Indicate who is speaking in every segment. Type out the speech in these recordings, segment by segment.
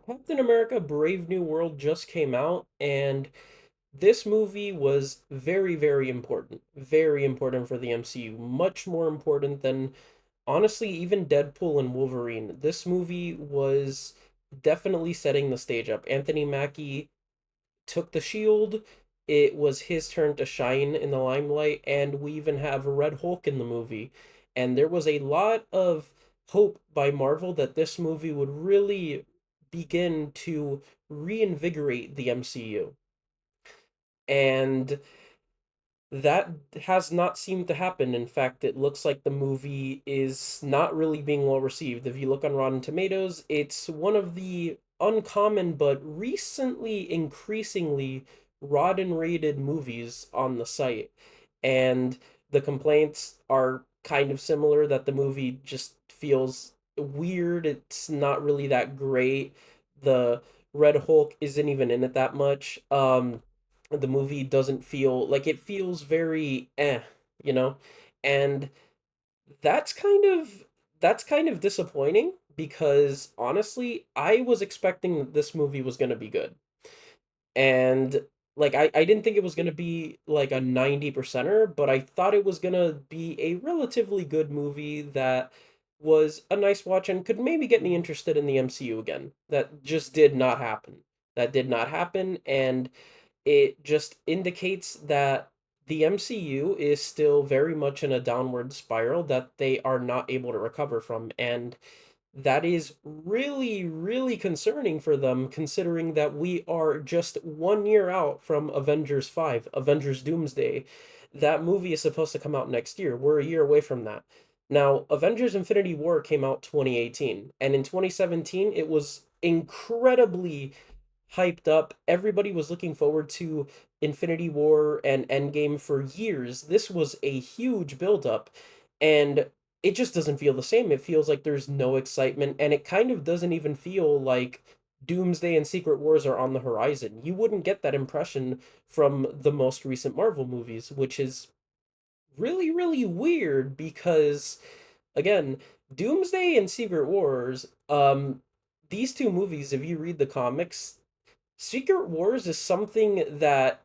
Speaker 1: Captain America Brave New World just came out, and this movie was very, very important. Very important for the MCU. Much more important than, honestly, even Deadpool and Wolverine. This movie was definitely setting the stage up. Anthony Mackie took the shield. It was his turn to shine in the limelight, and we even have Red Hulk in the movie. And there was a lot of hope by Marvel that this movie would really begin to reinvigorate the MCU. And that has not seemed to happen. In fact, it looks like the movie is not really being well received. If you look on Rotten Tomatoes, it's one of the uncommon but recently increasingly rotten rated movies on the site. And the complaints are kind of similar that the movie just feels weird. It's not really that great. The Red Hulk isn't even in it that much. The movie doesn't feel like it feels very you know? And that's kind of that's kind of disappointing because honestly, I was expecting that this movie was going to be good. And like I didn't think it was going to be like a 90 percenter, but I thought it was going to be a relatively good movie that was a nice watch and could maybe get me interested in the MCU again. That just did not happen. That did not happen, and it just indicates that the MCU is still very much in a downward spiral that they are not able to recover from. And that is really, really concerning for them, considering that we are just 1 year out from Avengers 5, Avengers Doomsday. That movie is supposed to come out next year. We're a year away from that. Now, Avengers Infinity War came out 2018, and in 2017, it was incredibly hyped up. Everybody was looking forward to Infinity War and Endgame for years. This was a huge buildup, and it just doesn't feel the same. It feels like there's no excitement, and it kind of doesn't even feel like Doomsday and Secret Wars are on the horizon. You wouldn't get that impression from the most recent Marvel movies, which is really, really weird because, again, Doomsday and Secret Wars, these two movies, if you read the comics, Secret Wars is something that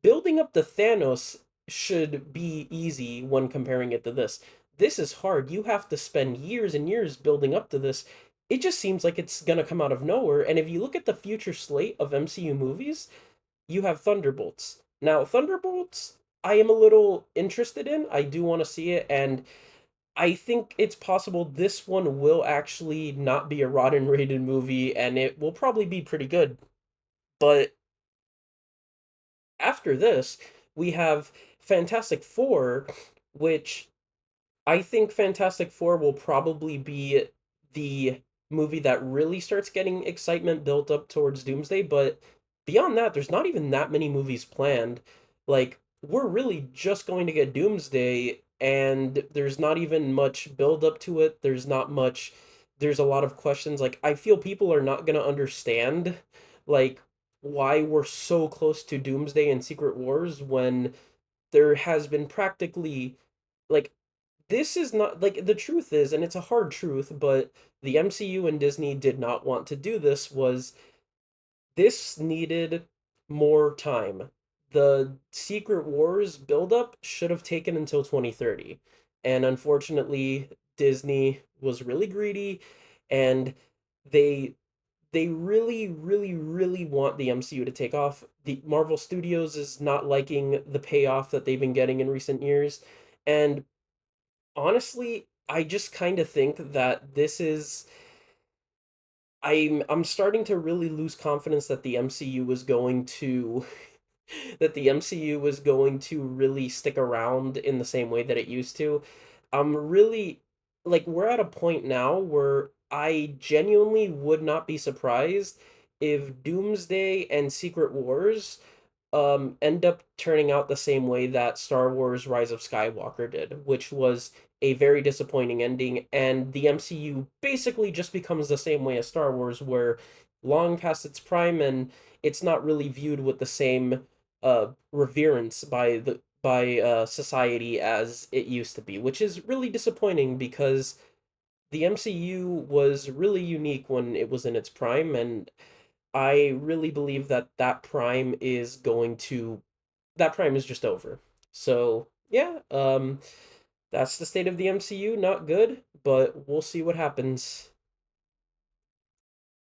Speaker 1: building up the Thanos should be easy when comparing it to this. This is hard. You have to spend years and years building up to this. It just seems like it's gonna come out of nowhere. And if you look at the future slate of MCU movies, you have Thunderbolts. Now, Thunderbolts, I am a little interested in. I do want to see it, and I think it's possible this one will actually not be a rotten rated movie, and it will probably be pretty good. But after this, we have Fantastic Four, which I think Fantastic Four will probably be the movie that really starts getting excitement built up towards Doomsday. But beyond that, there's not even that many movies planned. Like, we're really just going to get Doomsday, and there's not even much build up to it. There's a lot of questions. Like, I feel people are not going to understand, like, why we're so close to Doomsday and Secret Wars when there has been practically like this is not like the truth is, and it's a hard truth, but the MCU and Disney did not want to do this, was this needed more time. The Secret Wars buildup should have taken until 2030. And unfortunately, Disney was really greedy, and they they really, really, really want the MCU to take off. The Marvel Studios is not liking the payoff that they've been getting in recent years. And honestly, I just kind of think that this is I'm starting to really lose confidence that the MCU was going to that the MCU was going to really stick around in the same way that it used to. I'm really like we're at a point now where I genuinely would not be surprised if Doomsday and Secret Wars end up turning out the same way that Star Wars Rise of Skywalker did, which was a very disappointing ending, and the MCU basically just becomes the same way as Star Wars, where long past its prime and it's not really viewed with the same reverence by society as it used to be, which is really disappointing because the MCU was really unique when it was in its prime, and I really believe that that prime is just over. So, yeah, that's the state of the MCU. Not good, but we'll see what happens.